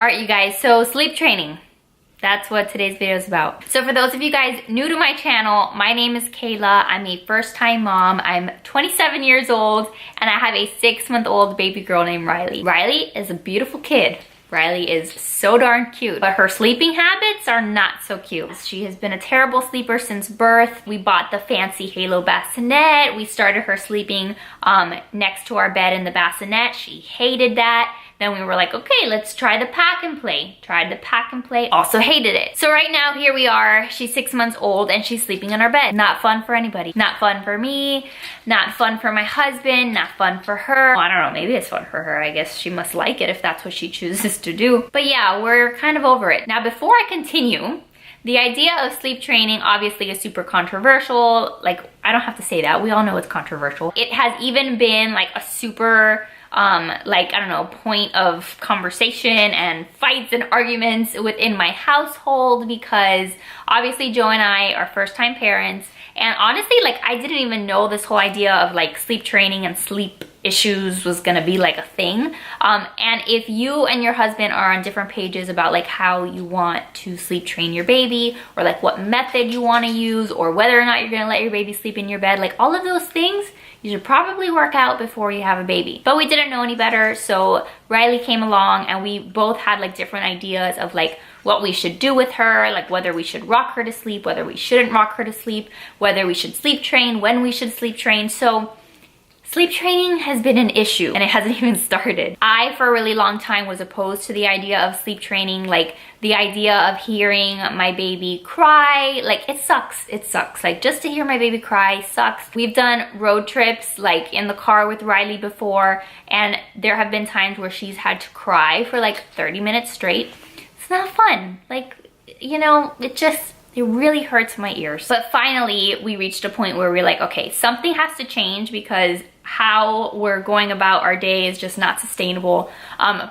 All right, you guys, so sleep training. That's what today's video is about. So for those of you guys new to my channel, my name is Kayla. I'm a first-time mom. I'm 27 years old, and I have a 6-month-old baby girl named Riley. Riley is a beautiful kid. Riley is so darn cute, but her sleeping habits are not so cute. She has been a terrible sleeper since birth. We bought the fancy Halo bassinet. We started her sleeping next to our bed in the bassinet. She hated that. Then we were like, okay, let's try the pack and play. Tried the pack and play, also hated it. So right now, here we are. She's 6 months old and she's sleeping in our bed. Not fun for anybody. Not fun for me, not fun for my husband, not fun for her. Well, I don't know, maybe it's fun for her. I guess she must like it if that's what she chooses to do. But yeah, we're kind of over it. Now, before I continue, the idea of sleep training obviously is super controversial. Like, I don't have to say that. We all know it's controversial. It has even been like a super like, I don't know, point of conversation and fights and arguments within my household, because obviously Joe and I are first-time parents, and honestly, like, I didn't even know this whole idea of like sleep training and sleep issues was gonna be like a thing. And if you and your husband are on different pages about like how you want to sleep train your baby, or like what method you want to use, or whether or not you're gonna let your baby sleep in your bed, like all of those things you should probably work out before you have a baby. But we didn't know any better, so Riley came along and we both had like different ideas of like what we should do with her, like whether we should rock her to sleep, whether we shouldn't rock her to sleep, whether we should sleep train, when we should sleep train. So sleep training has been an issue and it hasn't even started. I, for a really long time, was opposed to the idea of sleep training. Like, the idea of hearing my baby cry, like, it sucks. It sucks. Like, just to hear my baby cry sucks. We've done road trips, like, in the car with Riley before, and there have been times where she's had to cry for like 30 minutes straight. It's not fun. Like, you know, it really hurts my ears. But finally, we reached a point where we're like, okay, something has to change, because how we're going about our day is just not sustainable.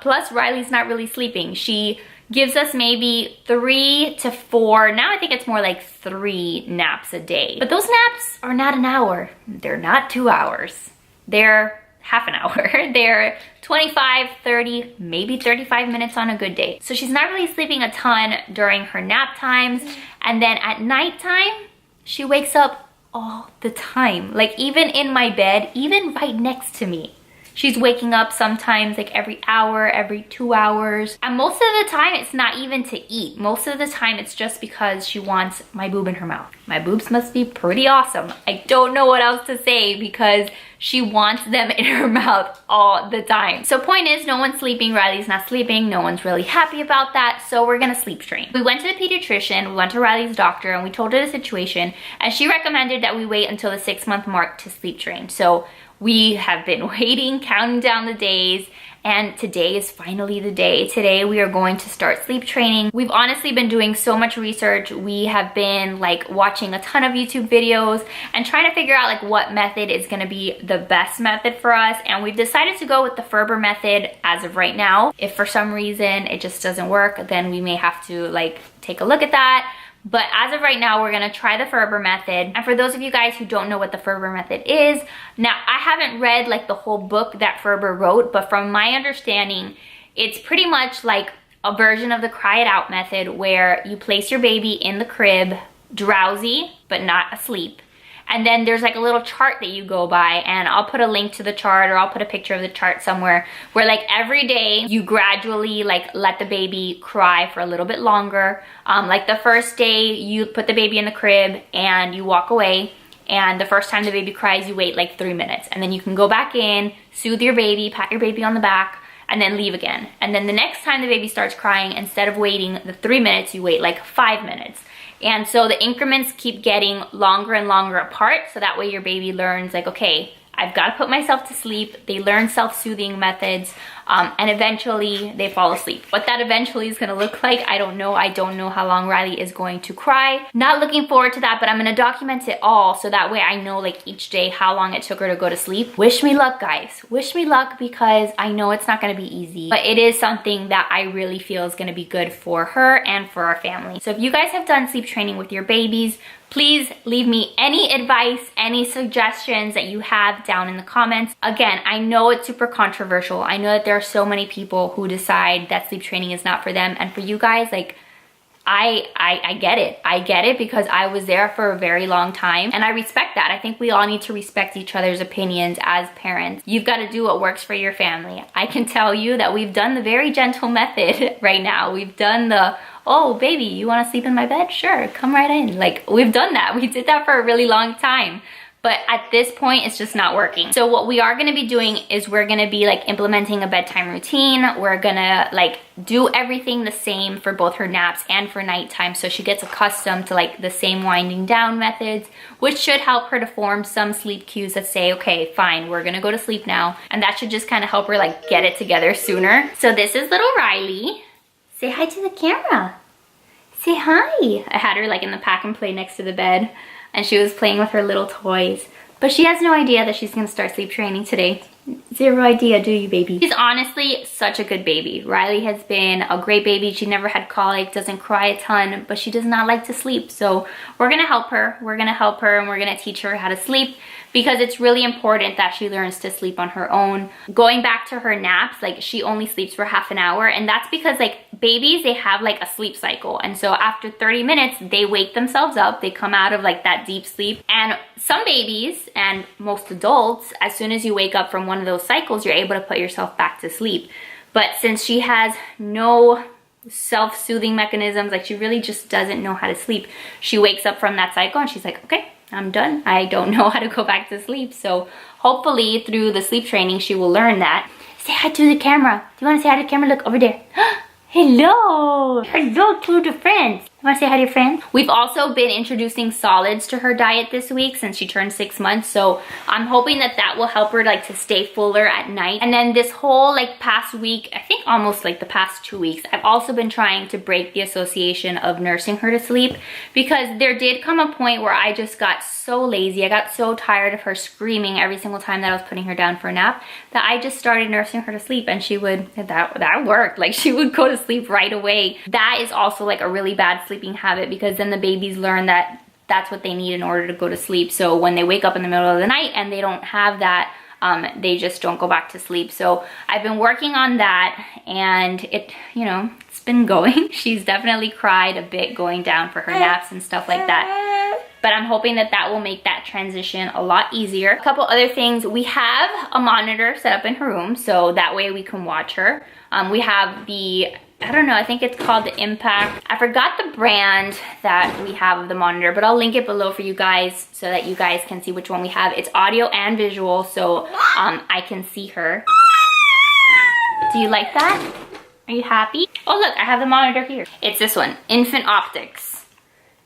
Plus, Riley's not really sleeping. She gives us maybe 3 to 4, now I think it's more like 3 naps a day. But those naps are not an hour. They're not 2 hours. They're half an hour. They're 25, 30, maybe 35 minutes on a good day. So she's not really sleeping a ton during her nap times. And then at nighttime, she wakes up all the time. Like, even in my bed, even right next to me, she's waking up sometimes like every hour, every 2 hours. And most of the time, it's not even to eat. Most of the time, it's just because she wants my boob in her mouth. My boobs must be pretty awesome. I don't know what else to say, because she wants them in her mouth all the time. So point is, no one's sleeping. Riley's not sleeping. No one's really happy about that. So we're gonna sleep train. We went to the pediatrician, we went to Riley's doctor, and we told her the situation. And she recommended that we wait until the 6-month mark to sleep train. So we have been waiting, counting down the days, and today is finally the day. Today we are going to start sleep training. We've honestly been doing so much research. We have been like watching a ton of YouTube videos and trying to figure out like what method is gonna be the best method for us. And we've decided to go with the Ferber method as of right now. If for some reason it just doesn't work, then we may have to like take a look at that. But as of right now, we're gonna try the Ferber method. And for those of you guys who don't know what the Ferber method is, now I haven't read like the whole book that Ferber wrote, but from my understanding, it's pretty much like a version of the cry it out method, where you place your baby in the crib, drowsy, but not asleep. And then there's like a little chart that you go by, and I'll put a link to the chart, or I'll put a picture of the chart somewhere, where like every day you gradually like let the baby cry for a little bit longer. Like the first day you put the baby in the crib and you walk away, and the first time the baby cries you wait like 3 minutes, and then you can go back in, soothe your baby, pat your baby on the back, and then leave again. And then the next time the baby starts crying, instead of waiting the 3 minutes, you wait like 5 minutes. And so the increments keep getting longer and longer apart, so that way your baby learns like, okay, I've got to put myself to sleep. They learn self-soothing methods, and eventually they fall asleep. What that eventually is gonna look like, I don't know. I don't know how long Riley is going to cry. Not looking forward to that, but I'm gonna document it all, so that way I know like each day how long it took her to go to sleep. Wish me luck, guys. Wish me luck, because I know it's not gonna be easy, but it is something that I really feel is gonna be good for her and for our family. So if you guys have done sleep training with your babies, please leave me any advice, any suggestions that you have down in the comments. Again, I know it's super controversial. I know that there are so many people who decide that sleep training is not for them. And for you guys, like, I get it. I get it because I was there for a very long time and I respect that. I think we all need to respect each other's opinions as parents. You've got to do what works for your family. I can tell you that we've done the very gentle method right now. We've done the, oh baby, you want to sleep in my bed? Sure, come right in. Like, we've done that. We did that for a really long time. But at this point, it's just not working. So what we are gonna be doing is we're gonna be like implementing a bedtime routine. We're gonna like do everything the same for both her naps and for nighttime, so she gets accustomed to like the same winding down methods, which should help her to form some sleep cues that say, okay, fine, we're gonna go to sleep now. And that should just kind of help her like get it together sooner. So this is little Riley. Say hi to the camera. Say hi. I had her like in the pack and play next to the bed, and she was playing with her little toys. But she has no idea that she's gonna start sleep training today. Zero idea, do you, baby? She's honestly such a good baby. Riley has been a great baby. She never had colic, doesn't cry a ton, but she does not like to sleep. So we're gonna help her. We're gonna help her and we're gonna teach her how to sleep, because it's really important that she learns to sleep on her own. Going back to her naps, like she only sleeps for half an hour, and that's because like babies, they have like a sleep cycle. And so after 30 minutes, they wake themselves up, they come out of like that deep sleep. And some babies and most adults, as soon as you wake up from one of those cycles, you're able to put yourself back to sleep. But since she has no self-soothing mechanisms, like she really just doesn't know how to sleep, she wakes up from that cycle and she's like, okay, I'm done. I don't know how to go back to sleep. So hopefully through the sleep training, she will learn that. Say hi to the camera. Do you want to say hi to the camera? Look over there. Hello. Hello to the friends. You want to say hi to your friends? We've also been introducing solids to her diet this week since she turned 6 months. So I'm hoping that that will help her like to stay fuller at night. And then this whole like past week, I think almost like the past 2 weeks, I've also been trying to break the association of nursing her to sleep, because there did come a point where I just got so lazy. I got so tired of her screaming every single time that I was putting her down for a nap that I just started nursing her to sleep, and she would, that worked. Like she would go to sleep right away. That is also like a really bad sleeping habit, because then the babies learn that that's what they need in order to go to sleep. So when they wake up in the middle of the night and they don't have that, they just don't go back to sleep. So I've been working on that, and it, you know, it's been going. She's definitely cried a bit going down for her naps and stuff like that. But I'm hoping that that will make that transition a lot easier. A couple other things. We have a monitor set up in her room, so that way we can watch her. We have the, I don't know, I think it's called the Impact. I forgot the brand that we have of the monitor, but I'll link it below for you guys so that you guys can see which one we have. It's audio and visual, so I can see her. Do you like that? Are you happy? Oh look, I have the monitor here. It's this one, Infant Optics.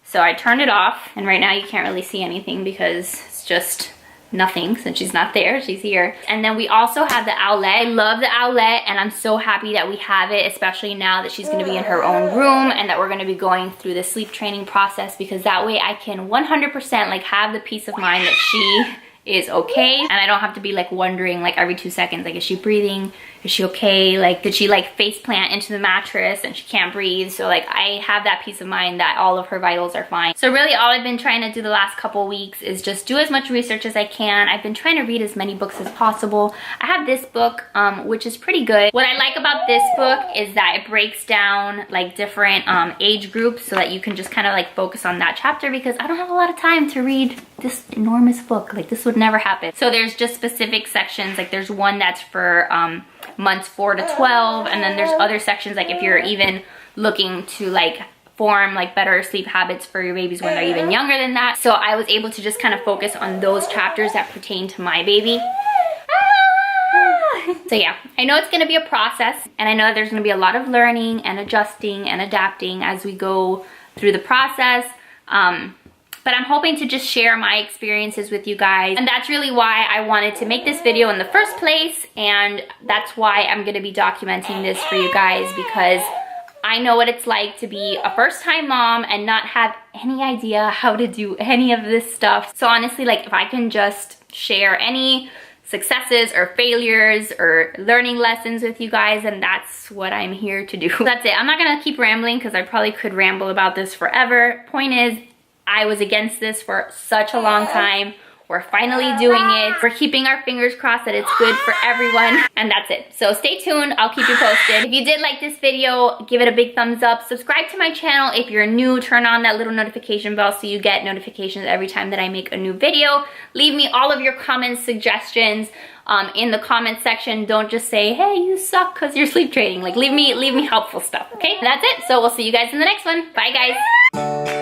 So I turned it off, and right now you can't really see anything because it's just nothing since she's not there, she's here. And then we also have the outlet. I love the outlet, and I'm so happy that we have it, especially now that she's gonna be in her own room and that we're gonna be going through the sleep training process, because that way I can 100% like have the peace of mind that she is okay, and I don't have to be like wondering like every 2 seconds, like, is she breathing? Is she okay? Like, did she like face plant into the mattress and she can't breathe? So like I have that peace of mind that all of her vitals are fine. So really all I've been trying to do the last couple weeks is just do as much research as I can. I've been trying to read as many books as possible. I have this book, which is pretty good. What I like about this book is that it breaks down like different age groups so that you can just kind of like focus on that chapter, because I don't have a lot of time to read this enormous book. Like this would never happen. So there's just specific sections. Like there's one that's for months 4 to 12, and then there's other sections like if you're even looking to like form like better sleep habits for your babies when they're even younger than that. So I was able to just kind of focus on those chapters that pertain to my baby. So yeah, I know it's gonna be a process, and I know there's gonna be a lot of learning and adjusting and adapting as we go through the process. But I'm hoping to just share my experiences with you guys. And that's really why I wanted to make this video in the first place. And that's why I'm gonna be documenting this for you guys, because I know what it's like to be a first-time mom and not have any idea how to do any of this stuff. So honestly, like if I can just share any successes or failures or learning lessons with you guys, and that's what I'm here to do. That's it. I'm not gonna keep rambling because I probably could ramble about this forever. Point is, I was against this for such a long time, We're finally doing it. We're keeping our fingers crossed that it's good for everyone. And that's it. So stay tuned. I'll keep you posted. If you did like this video, give it a big thumbs up. Subscribe to my channel. If you're new, turn on that little notification bell so you get notifications every time that I make a new video. Leave me all of your comments, suggestions in the comment section. Don't just say, hey, you suck because you're sleep training. Like, leave me helpful stuff, okay? And that's it. So we'll see you guys in the next one. Bye, guys.